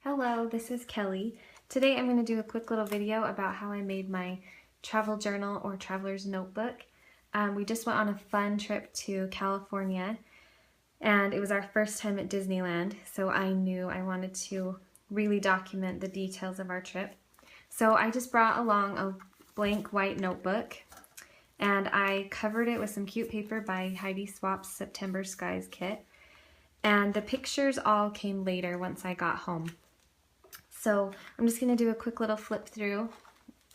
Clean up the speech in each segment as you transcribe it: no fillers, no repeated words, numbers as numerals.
Hello, this is Kelly. Today I'm going to do a quick little video about how I made my travel journal or traveler's notebook. We just went on a fun trip to California and it was our first time at Disneyland, so I knew I wanted to really document the details of our trip. So I just brought along a blank white notebook and I covered it with some cute paper by Heidi Swapp's September Skies kit. And the pictures all came later once I got home. So I'm just going to do a quick little flip through,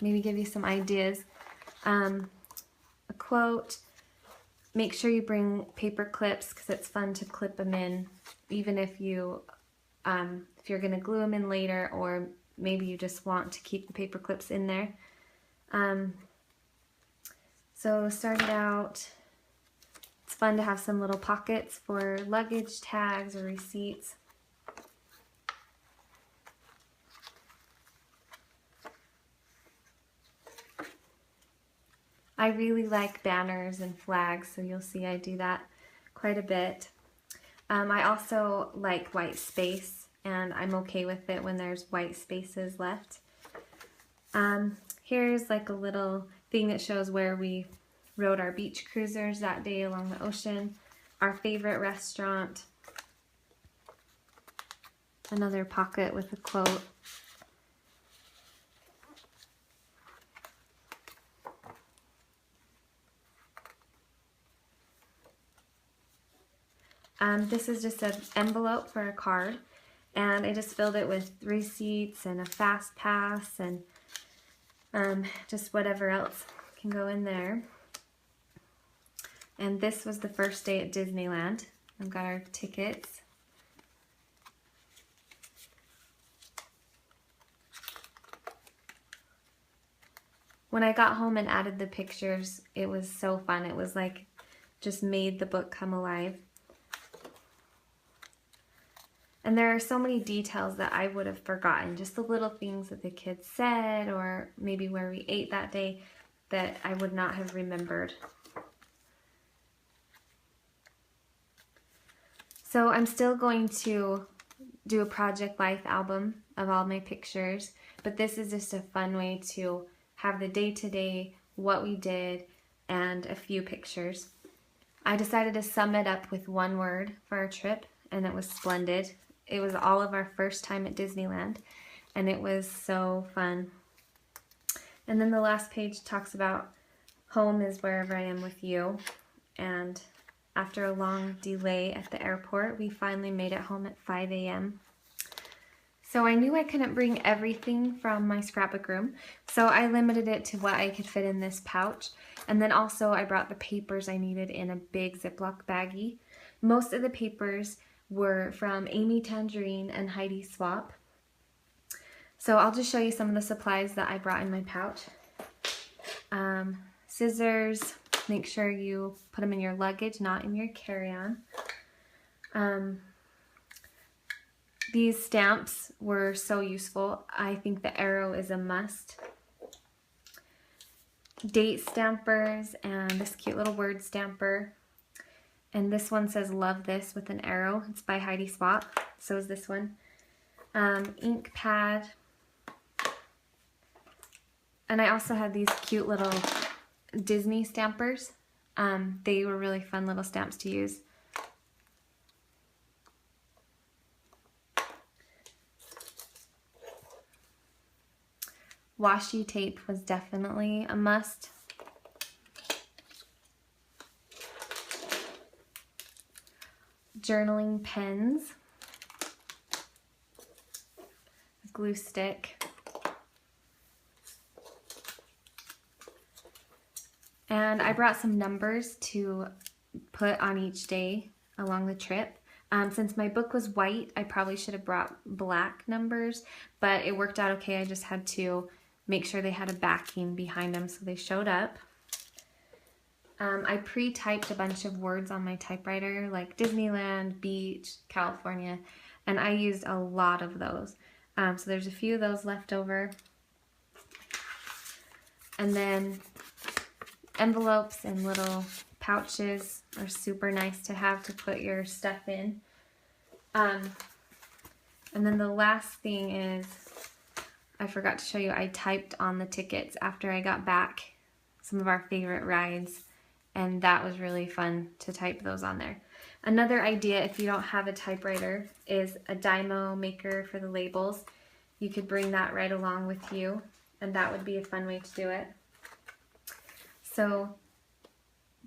maybe give you some ideas. A quote, make sure you bring paper clips because it's fun to clip them in, even if you're going to glue them in later, or maybe you just want to keep the paper clips in there. So started out, it's fun to have some little pockets for luggage, tags, or receipts. I really like banners and flags, so you'll see I do that quite a bit. I also like white space, and I'm okay with it when there's white spaces left. Here's like a little thing that shows where we rode our beach cruisers that day along the ocean, our favorite restaurant, another pocket with a quote. This is just an envelope for a card, and I just filled it with receipts and a fast pass and just whatever else can go in there. And this was the first day at Disneyland. I've got our tickets. When I got home and added the pictures, it was so fun. It was like just made the book come alive. And there are so many details that I would have forgotten, just the little things that the kids said, or maybe where we ate that day, that I would not have remembered. So I'm still going to do a Project Life album of all my pictures, but this is just a fun way to have the day-to-day, what we did, and a few pictures. I decided to sum it up with one word for our trip, and it was splendid. It was all of our first time at Disneyland, and it was so fun. And then the last page talks about home is wherever I am with you. And after a long delay at the airport, we finally made it home at 5 a.m. So I knew I couldn't bring everything from my scrapbook room, so I limited it to what I could fit in this pouch. And then also I brought the papers I needed in a big Ziploc baggie. Most of the papers were from Amy Tangerine and Heidi Swap. So I'll just show you some of the supplies that I brought in my pouch. Scissors, make sure you put them in your luggage, not in your carry-on. These stamps were so useful. I think the arrow is a must. Date stampers and this cute little word stamper. And this one says love this with an arrow. It's by Heidi Swap. So is this one. Ink pad. And I also had these cute little Disney stampers. They were really fun little stamps to use. Washi tape was definitely a must. Journaling pens, a glue stick, and I brought some numbers to put on each day along the trip. Since my book was white, I probably should have brought black numbers, but it worked out okay. I just had to make sure they had a backing behind them so they showed up. I pre-typed a bunch of words on my typewriter, like Disneyland, beach, California, and I used a lot of those. So there's a few of those left over. And then envelopes and little pouches are super nice to have to put your stuff in. And then the last thing is, I forgot to show you, I typed on the tickets after I got back some of our favorite rides, and that was really fun to type those on there. Another idea, if you don't have a typewriter, is a Dymo maker for the labels. You could bring that right along with you, and that would be a fun way to do it. So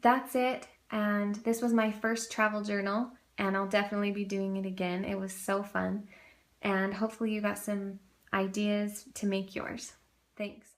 that's it, and this was my first travel journal, and I'll definitely be doing it again. It was so fun, and hopefully you got some ideas to make yours. Thanks.